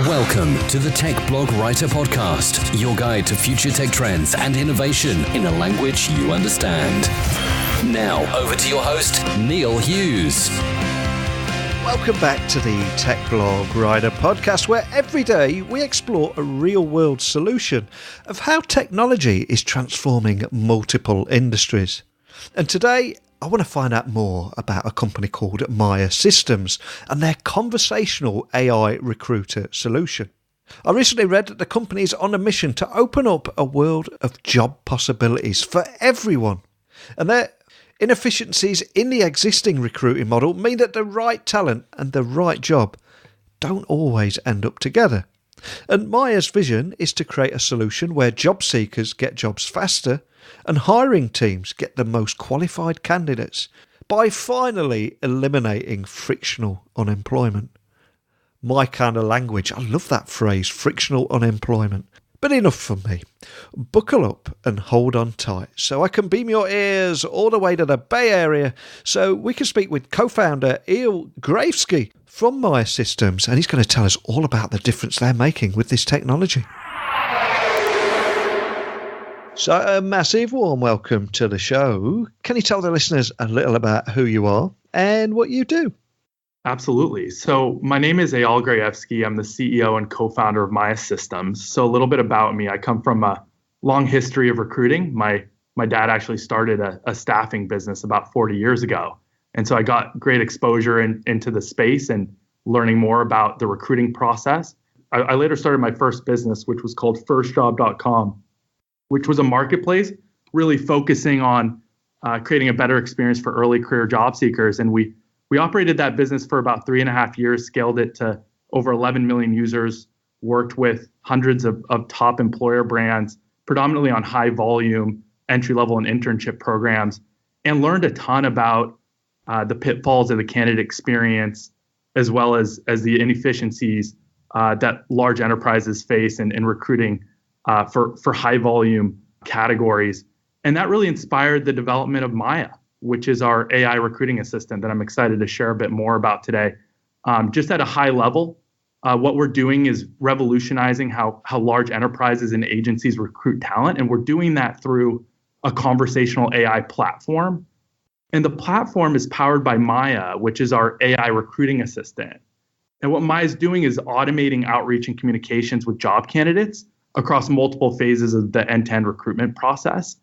Welcome to the Tech Blog Writer Podcast, your guide to future tech trends and innovation in a language you understand. Now, over to your host, Neil Hughes. Welcome back to the Tech Blog Writer Podcast, where every day we explore a real-world solution of how technology is transforming multiple industries. And today, I want to find out more about a company called Mya Systems and their conversational AI recruiter solution. I recently read that the company is on a mission to open up a world of job possibilities for everyone. And their inefficiencies in the existing recruiting model mean that the right talent and the right job don't always end up together. And Mya's vision is to create a solution where job seekers get jobs faster and hiring teams get the most qualified candidates by finally eliminating frictional unemployment. My kind of language, I love that phrase, frictional unemployment. But enough from me. Buckle up and hold on tight so I can beam your ears all the way to the Bay Area so we can speak with co-founder Eel Gravesky from Mya Systems, and he's going to tell us all about the difference they're making with this technology. So a massive warm welcome to the show. Can you tell the listeners a little about who you are and what you do? Absolutely. So my name is Eyal Grayevsky. I'm the CEO and co-founder of Mya Systems. So a little bit about me. I come from a long history of recruiting. My dad actually started a staffing business about 40 years ago. And so I got great exposure into the space and learning more about the recruiting process. I later started my first business, which was called firstjob.com, which was a marketplace really focusing on creating a better experience for early career job seekers. And we operated that business for about 3.5 years, scaled it to over 11 million users, worked with hundreds of top employer brands, predominantly on high volume, entry-level and internship programs, and learned a ton about the pitfalls of the candidate experience, as well as the inefficiencies that large enterprises face in recruiting for high volume categories. And that really inspired the development of Mya, which is our AI recruiting assistant that I'm excited to share a bit more about today. Just at a high level, what we're doing is revolutionizing how large enterprises and agencies recruit talent. And we're doing that through a conversational AI platform. And the platform is powered by Mya, which is our AI recruiting assistant. And what Mya is doing is automating outreach and communications with job candidates across multiple phases of the end-to-end recruitment process,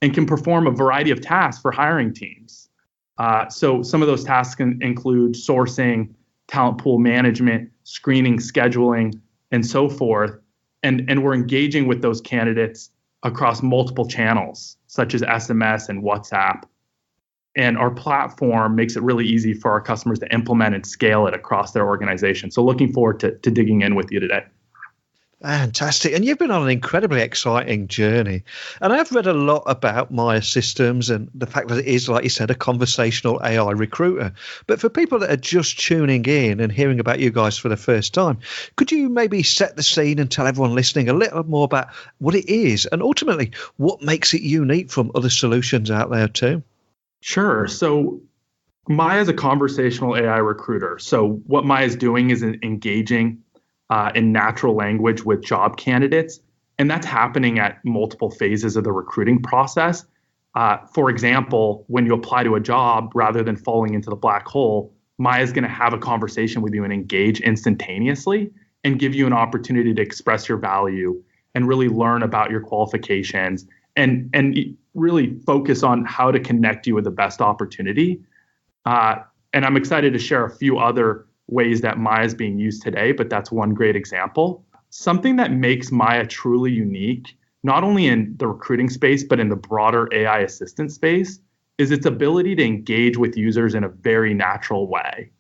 and can perform a variety of tasks for hiring teams. So some of those tasks can include sourcing, talent pool management, screening, scheduling, and so forth. And we're engaging with those candidates across multiple channels, such as SMS and WhatsApp. And our platform makes it really easy for our customers to implement and scale it across their organization. So looking forward to digging in with you today. Fantastic. And you've been on an incredibly exciting journey. And I've read a lot about Mya Systems and the fact that it is, like you said, a conversational AI recruiter. But for people that are just tuning in and hearing about you guys for the first time, could you maybe set the scene and tell everyone listening a little more about what it is and ultimately what makes it unique from other solutions out there too? Sure. So Mya is a conversational AI recruiter. So what Mya is doing is engaging in natural language with job candidates. And that's happening at multiple phases of the recruiting process. For example, when you apply to a job, rather than falling into the black hole, Mya is going to have a conversation with you and engage instantaneously and give you an opportunity to express your value and really learn about your qualifications and really focus on how to connect you with the best opportunity. And I'm excited to share a few other ways that Mya is being used today, but that's one great example. Something that makes Mya truly unique, not only in the recruiting space, but in the broader AI assistant space, is its ability to engage with users in a very natural way.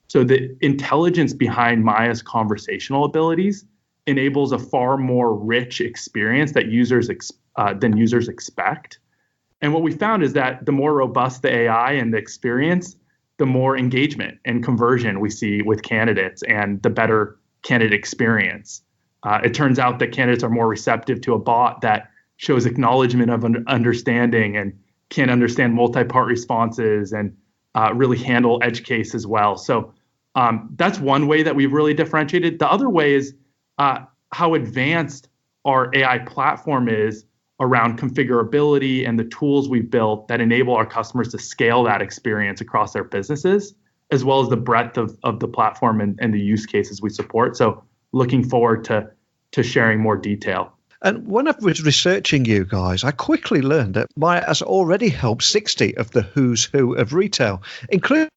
So the intelligence behind Mya's conversational abilities enables a far more rich experience that users expect. And what we found is that the more robust the AI and the experience, the more engagement and conversion we see with candidates and the better candidate experience. It turns out that candidates are more receptive to a bot that shows acknowledgement of understanding and can understand multi-part responses and really handle edge case as well. So that's one way that we've really differentiated. The other way is how advanced our AI platform is around configurability and the tools we've built that enable our customers to scale that experience across their businesses, as well as the breadth of the platform and the use cases we support. So looking forward to sharing more detail. And when I was researching you guys, I quickly learned that Mya has already helped 60 of the who's who of retail, including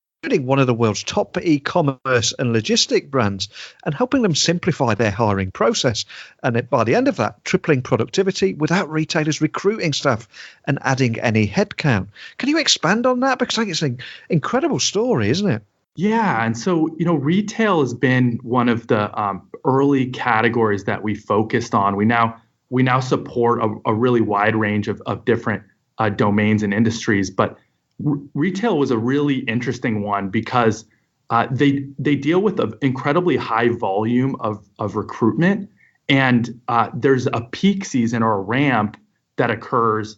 one of the world's top e-commerce and logistic brands, and helping them simplify their hiring process. And by the end of that, tripling productivity without retailers recruiting staff and adding any headcount. Can you expand on that? Because I think it's an incredible story, isn't it? Yeah. And so, retail has been one of the early categories that we focused on. We now support a really wide range of different domains and industries, but retail was a really interesting one because they deal with an incredibly high volume of recruitment, and there's a peak season or a ramp that occurs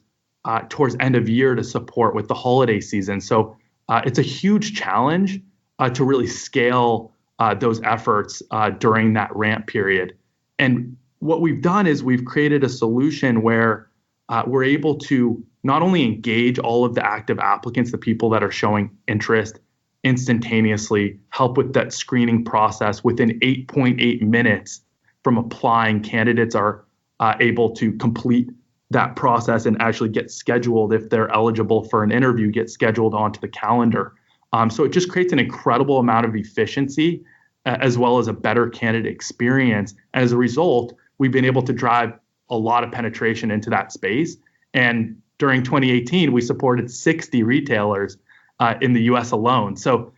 towards end of year to support with the holiday season. So it's a huge challenge to really scale those efforts during that ramp period. And what we've done is we've created a solution where we're able to not only engage all of the active applicants, the people that are showing interest instantaneously, help with that screening process within 8.8 minutes from applying. Candidates are able to complete that process and actually get scheduled if they're eligible for an interview, get scheduled onto the calendar. So it just creates an incredible amount of efficiency as well as a better candidate experience. And as a result, we've been able to drive a lot of penetration into that space. And during 2018, we supported 60 retailers in the US alone. So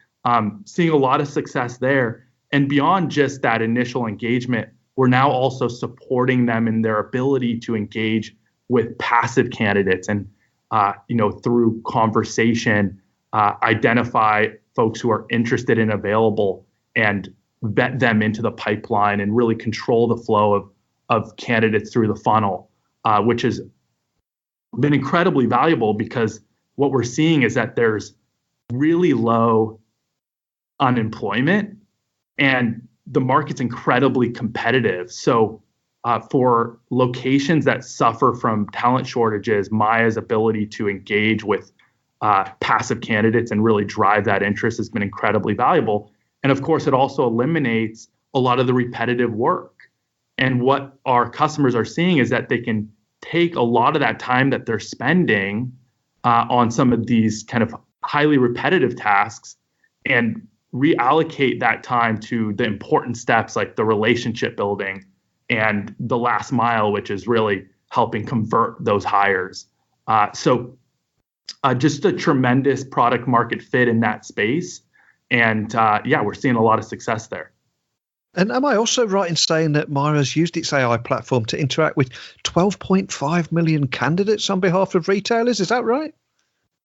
seeing a lot of success there. And beyond just that initial engagement, we're now also supporting them in their ability to engage with passive candidates and, through conversation, identify folks who are interested and available and vet them into the pipeline and really control the flow of candidates through the funnel, which has been incredibly valuable because what we're seeing is that there's really low unemployment and the market's incredibly competitive. So for locations that suffer from talent shortages, Mya's ability to engage with passive candidates and really drive that interest has been incredibly valuable. And of course, it also eliminates a lot of the repetitive work. And what our customers are seeing is that they can take a lot of that time that they're spending on some of these kind of highly repetitive tasks and reallocate that time to the important steps like the relationship building and the last mile, which is really helping convert those hires. So just a tremendous product market fit in that space. And we're seeing a lot of success there. And am I also right in saying that Mya has used its AI platform to interact with 12.5 million candidates on behalf of retailers? Is that right?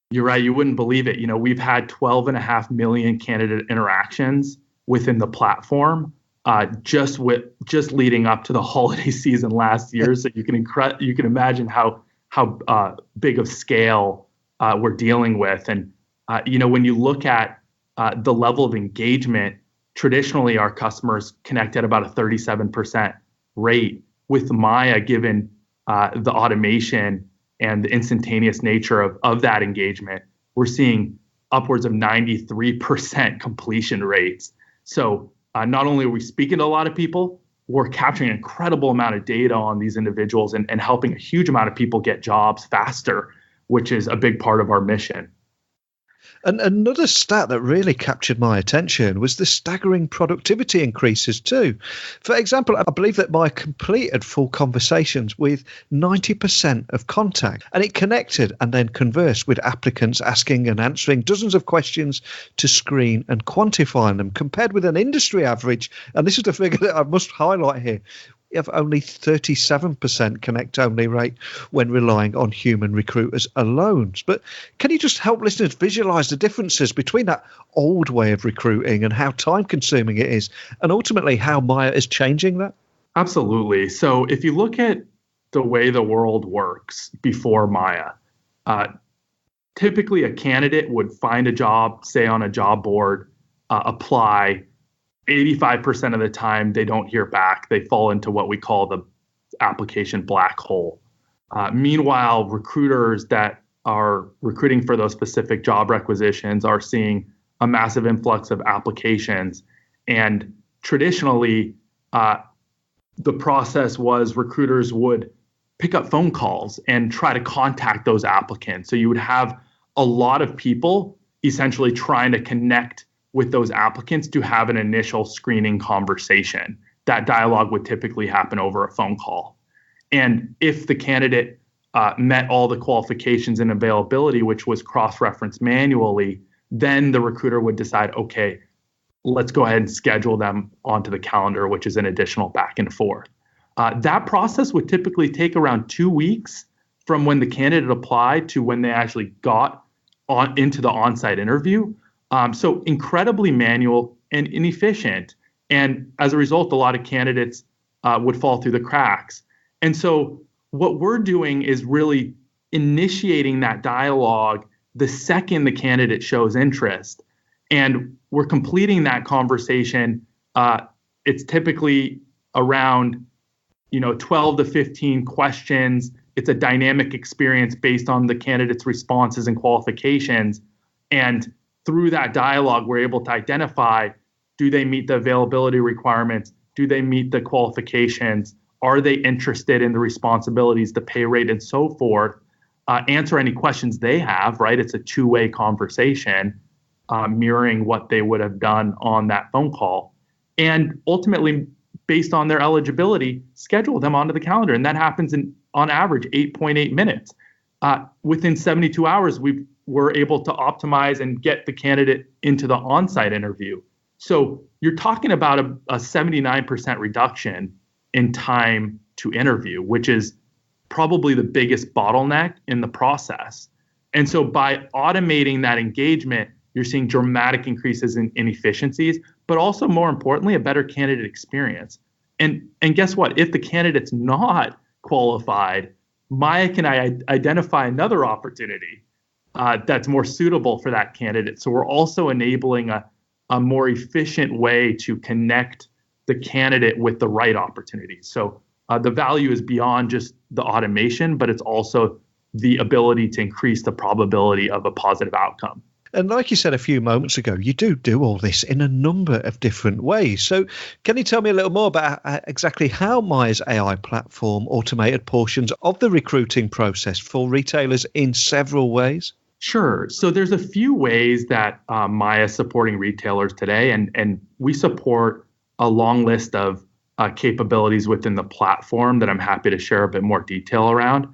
You're right. You wouldn't believe it. We've had 12.5 million candidate interactions within the platform just leading up to the holiday season last year. So you can imagine how big of scale we're dealing with. And when you look at the level of engagement, traditionally our customers connect at about a 37% rate. With Mya, given the automation and the instantaneous nature of that engagement, we're seeing upwards of 93% completion rates. So not only are we speaking to a lot of people, we're capturing an incredible amount of data on these individuals and helping a huge amount of people get jobs faster, which is a big part of our mission. And another stat that really captured my attention was the staggering productivity increases too. For example, I believe that Mya completed full conversations with 90% of contact, and it connected and then conversed with applicants, asking and answering dozens of questions to screen and quantify them, compared with an industry average, and this is the figure that I must highlight here, of only 37% connect-only rate when relying on human recruiters alone. But can you just help listeners visualize the differences between that old way of recruiting and how time-consuming it is, and ultimately how Mya is changing that? Absolutely. So if you look at the way the world works before Mya, typically a candidate would find a job, say on a job board, apply, 85% of the time, they don't hear back. They fall into what we call the application black hole. Meanwhile, recruiters that are recruiting for those specific job requisitions are seeing a massive influx of applications. And traditionally, the process was recruiters would pick up phone calls and try to contact those applicants. So you would have a lot of people essentially trying to connect with those applicants to have an initial screening conversation. That dialogue would typically happen over a phone call. And if the candidate met all the qualifications and availability, which was cross-referenced manually, then the recruiter would decide, okay, let's go ahead and schedule them onto the calendar, which is an additional back and forth. That process would typically take around 2 weeks from when the candidate applied to when they actually got into the on-site interview. So incredibly manual and inefficient. And as a result, a lot of candidates would fall through the cracks. And so what we're doing is really initiating that dialogue the second the candidate shows interest. And we're completing that conversation. It's typically around 12 to 15 questions. It's a dynamic experience based on the candidate's responses and qualifications. And through that dialogue, we're able to identify, do they meet the availability requirements? Do they meet the qualifications? Are they interested in the responsibilities, the pay rate, and so forth? Answer any questions they have, right? It's a two-way conversation, mirroring what they would have done on that phone call. And ultimately, based on their eligibility, schedule them onto the calendar. And that happens in, on average, 8.8 minutes. Within 72 hours, we were able to optimize and get the candidate into the on-site interview. So you're talking about a 79% reduction in time to interview, which is probably the biggest bottleneck in the process. And so by automating that engagement, you're seeing dramatic increases in efficiencies, but also more importantly, a better candidate experience. And guess what? If the candidate's not qualified, Mya can identify another opportunity that's more suitable for that candidate. So we're also enabling a more efficient way to connect the candidate with the right opportunities. So the value is beyond just the automation, but it's also the ability to increase the probability of a positive outcome. And like you said a few moments ago, you do all this in a number of different ways. So can you tell me a little more about exactly how Mya's AI platform automated portions of the recruiting process for retailers in several ways? Sure. So there's a few ways that Mya is supporting retailers today, and we support a long list of capabilities within the platform that I'm happy to share a bit more detail around.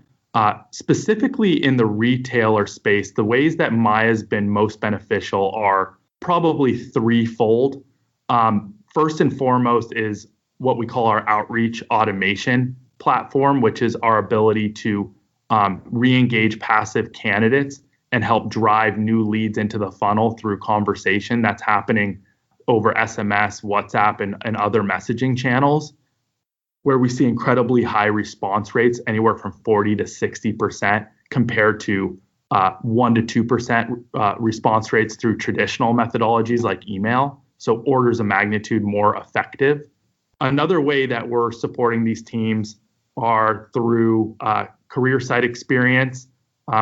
Specifically in the retailer space, the ways that Mya has been most beneficial are probably threefold. First and foremost is what we call our outreach automation platform, which is our ability to re-engage passive candidates and help drive new leads into the funnel through conversation that's happening over SMS, WhatsApp, and other messaging channels, where we see incredibly high response rates, anywhere from 40 to 60% compared to 1 to 2% response rates through traditional methodologies like email. So orders of magnitude more effective. Another way that we're supporting these teams are through career site experience,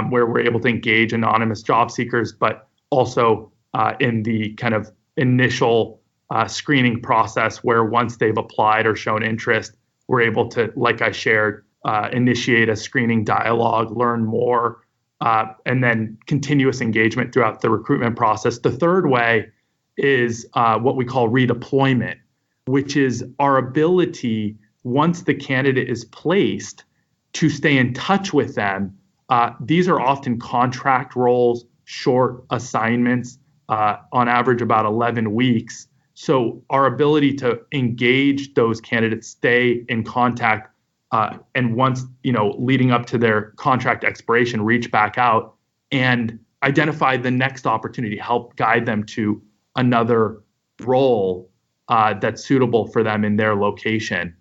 where we're able to engage anonymous job seekers, but also in the kind of initial screening process where once they've applied or shown interest, we're able to, like I shared, initiate a screening dialogue, learn more, and then continuous engagement throughout the recruitment process. The third way is what we call redeployment, which is our ability, once the candidate is placed, to stay in touch with them. These are often contract roles, short assignments, on average about 11 weeks. So our ability to engage those candidates, stay in contact, and once, leading up to their contract expiration, reach back out and identify the next opportunity, help guide them to another role that's suitable for them in their location.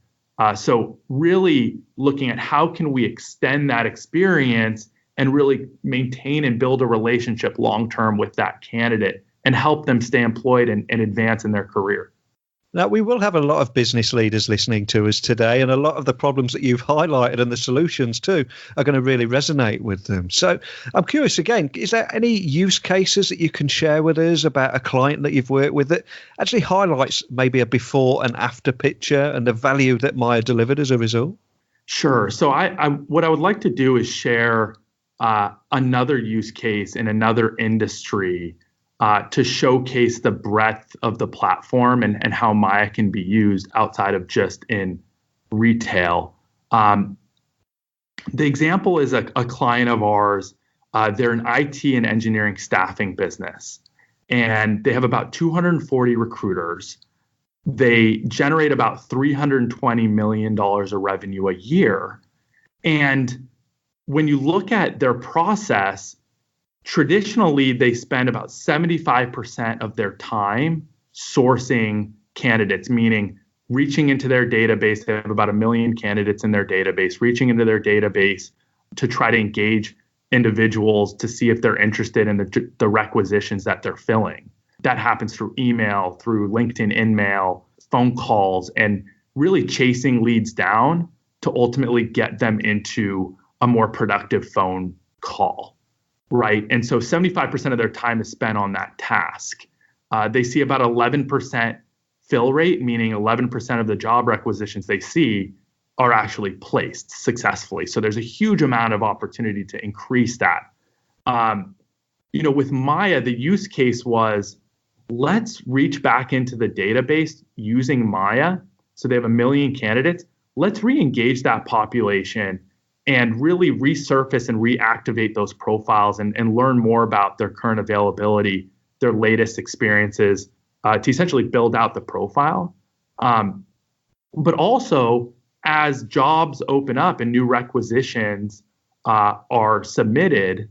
So really looking at how can we extend that experience and really maintain and build a relationship long-term with that candidate and help them stay employed and advance in their career. Now, we will have a lot of business leaders listening to us today, and a lot of the problems that you've highlighted and the solutions too are going to really resonate with them. So I'm curious again, is there any use cases that you can share with us about a client that you've worked with that actually highlights maybe a before and after picture and the value that Mya delivered as a result? Sure. So what I would like to do is share another use case in another industry to showcase the breadth of the platform and how Mya can be used outside of just in retail. The example is a client of ours. They're an IT and engineering staffing business, and they have about 240 recruiters. They generate about $320 million of revenue a year. And when you look at their process, traditionally, they spend about 75% of their time sourcing candidates, meaning reaching into their database. They have about 1 million candidates in their database, reaching into their database to try to engage individuals to see if they're interested in the requisitions that they're filling. That happens through email, through LinkedIn InMail, phone calls, and really chasing leads down to ultimately get them into a more productive phone call, right? And so 75% of their time is spent on that task. They see about 11% fill rate, meaning 11% of the job requisitions they see are actually placed successfully. So there's a huge amount of opportunity to increase that. With Mya, the use case was, let's reach back into the database using Mya. So they have 1 million candidates. Let's re-engage that population and really resurface and reactivate those profiles and learn more about their current availability, their latest experiences, to essentially build out the profile. But also, as jobs open up and new requisitions are submitted,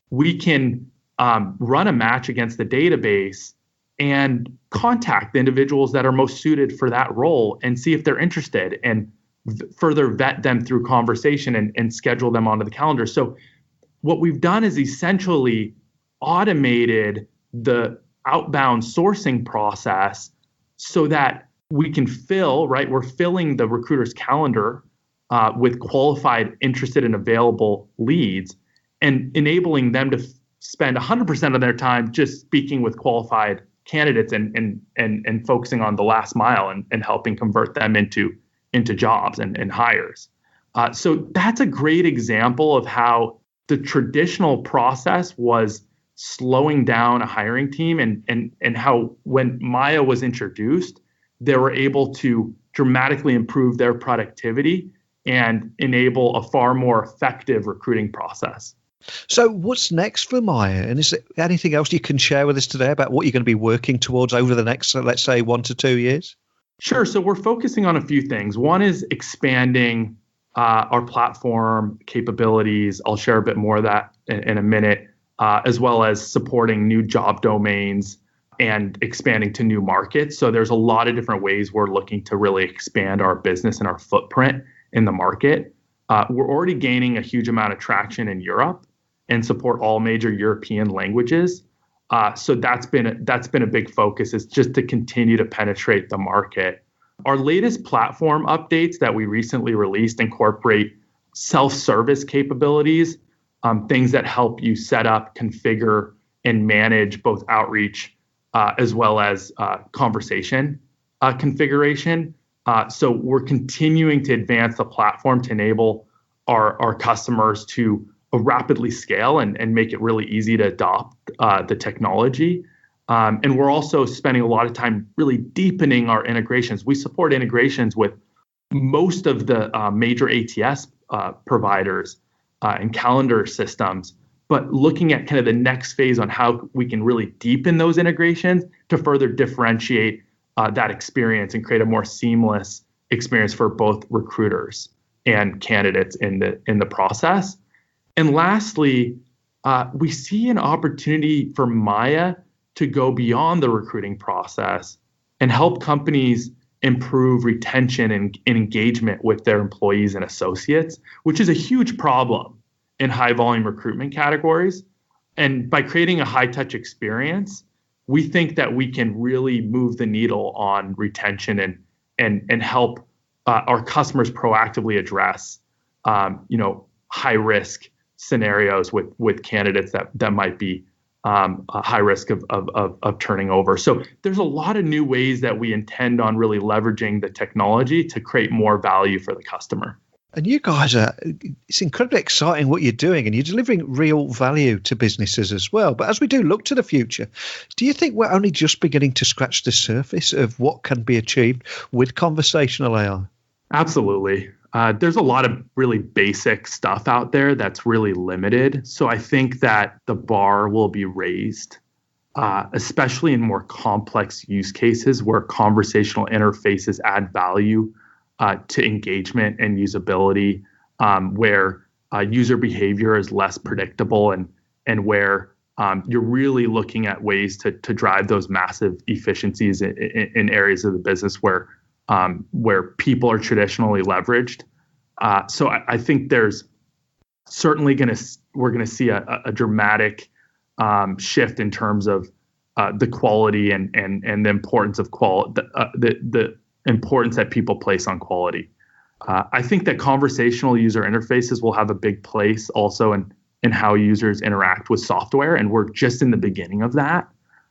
we can run a match against the database and contact the individuals that are most suited for that role and see if they're interested and further vet them through conversation and schedule them onto the calendar. So what we've done is essentially automated the outbound sourcing process so that we can fill, right? We're filling the recruiter's calendar with qualified, interested, and available leads and enabling them to spend 100% of their time just speaking with qualified candidates and focusing on the last mile and helping convert them into jobs and hires. So that's a great example of how the traditional process was slowing down a hiring team and how when Mya was introduced, they were able to dramatically improve their productivity and enable a far more effective recruiting process. So what's next for Mya? And is there anything else you can share with us today about what you're going to be working towards over the next, let's say, 1 to 2 years? Sure. So we're focusing on a few things. One is expanding our platform capabilities. I'll share a bit more of that in a minute, as well as supporting new job domains and expanding to new markets. So there's a lot of different ways we're looking to really expand our business and our footprint in the market. We're already gaining a huge amount of traction in Europe and support all major European languages. So that's been a big focus, is just to continue to penetrate the market. Our latest platform updates that we recently released incorporate self-service capabilities, things that help you set up, configure, and manage both outreach as well as conversation configuration. So we're continuing to advance the platform to enable our customers to rapidly scale and make it really easy to adopt the technology. And we're also spending a lot of time really deepening our integrations. We support integrations with most of the major ATS providers and calendar systems, but looking at kind of the next phase on how we can really deepen those integrations to further differentiate that experience and create a more seamless experience for both recruiters and candidates in the process. And lastly, we see an opportunity for Mya to go beyond the recruiting process and help companies improve retention and engagement with their employees and associates, which is a huge problem in high volume recruitment categories. And by creating a high touch experience we think that we can really move the needle on retention and help our customers proactively address, high risk scenarios with candidates that might be a high risk of turning over. So there's a lot of new ways that we intend on really leveraging the technology to create more value for the customer. And you guys it's incredibly exciting what you're doing, and you're delivering real value to businesses as well. But as we do look to the future, do you think we're only just beginning to scratch the surface of what can be achieved with conversational AI? Absolutely. There's a lot of really basic stuff out there that's really limited. So I think that the bar will be raised, especially in more complex use cases where conversational interfaces add value to engagement and usability, where user behavior is less predictable and where you're really looking at ways to drive those massive efficiencies in areas of the business where people are traditionally leveraged. So I think there's certainly we're going to see a dramatic shift in terms of the quality and the importance of quality, the importance that people place on quality. I think that conversational user interfaces will have a big place also in how users interact with software, and we're just in the beginning of that.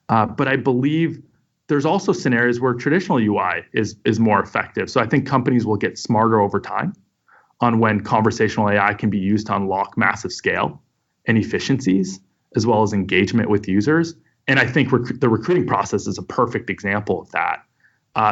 But I believe there's also scenarios where traditional UI is more effective. So I think companies will get smarter over time on when conversational AI can be used to unlock massive scale and efficiencies, as well as engagement with users. And I think the recruiting process is a perfect example of that.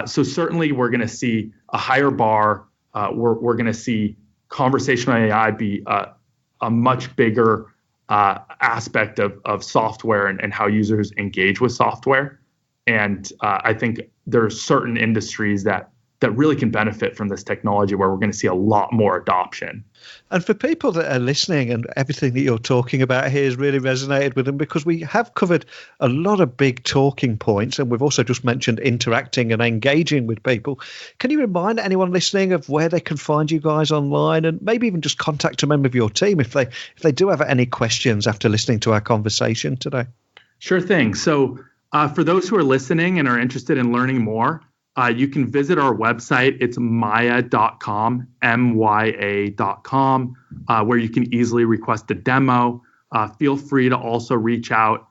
So certainly we're going to see a higher bar. We're going to see conversational AI be a much bigger aspect of software and how users engage with software. And I think there are certain industries that really can benefit from this technology where we're going to see a lot more adoption. And for people that are listening, and everything that you're talking about here has really resonated with them, because we have covered a lot of big talking points, and we've also just mentioned interacting and engaging with people. Can you remind anyone listening of where they can find you guys online, and maybe even just contact a member of your team if they do have any questions after listening to our conversation today? Sure thing. So for those who are listening and are interested in learning more, you can visit our website. It's mya.com, mya.com, where you can easily request a demo. Feel free to also reach out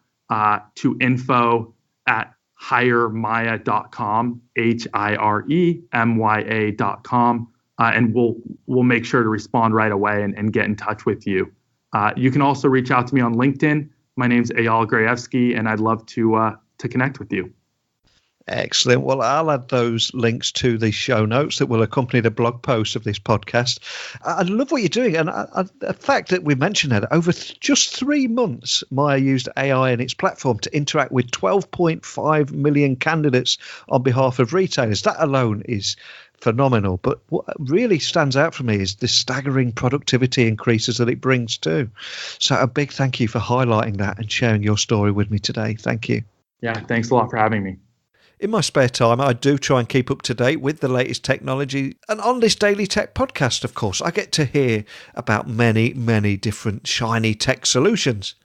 to info@hiremya.com, HIREMYA.com, and we'll make sure to respond right away and get in touch with you. You can also reach out to me on LinkedIn. My name's Eyal Grayevsky, and I'd love to connect with you. Excellent. Well, I'll add those links to the show notes that will accompany the blog post of this podcast. I love what you're doing. And the fact that we mentioned that over just 3 months, Mya used AI and its platform to interact with 12.5 million candidates on behalf of retailers. That alone is phenomenal. But what really stands out for me is the staggering productivity increases that it brings too. So a big thank you for highlighting that and sharing your story with me today. Thank you. Yeah, thanks a lot for having me. In my spare time, I do try and keep up to date with the latest technology. And on this Daily Tech podcast, of course, I get to hear about many, many different shiny tech solutions.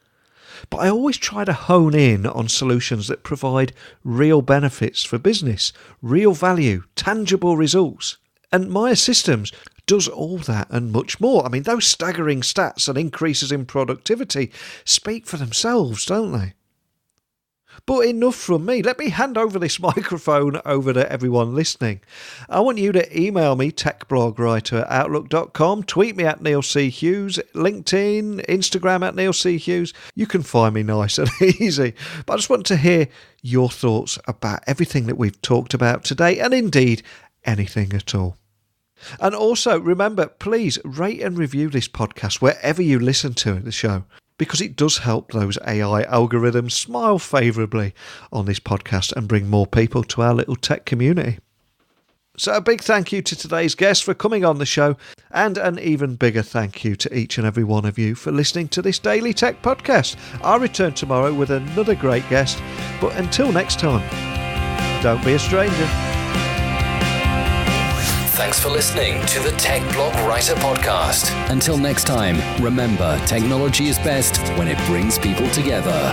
But I always try to hone in on solutions that provide real benefits for business, real value, tangible results. And Mya Systems does all that and much more. I mean, those staggering stats and increases in productivity speak for themselves, don't they? But enough from me. Let me hand over this microphone over to everyone listening. I want you to email me, techblogwriter@outlook.com, tweet me at Neil C. Hughes, LinkedIn, Instagram at Neil C. Hughes. You can find me nice and easy. But I just want to hear your thoughts about everything that we've talked about today, and indeed anything at all. And also, remember, please rate and review this podcast wherever you listen to the show, because it does help those AI algorithms smile favourably on this podcast and bring more people to our little tech community. So a big thank you to today's guest for coming on the show, and an even bigger thank you to each and every one of you for listening to this Daily Tech podcast. I'll return tomorrow with another great guest, but until next time, don't be a stranger. Thanks for listening to the Tech Blog Writer Podcast. Until next time, remember, technology is best when it brings people together.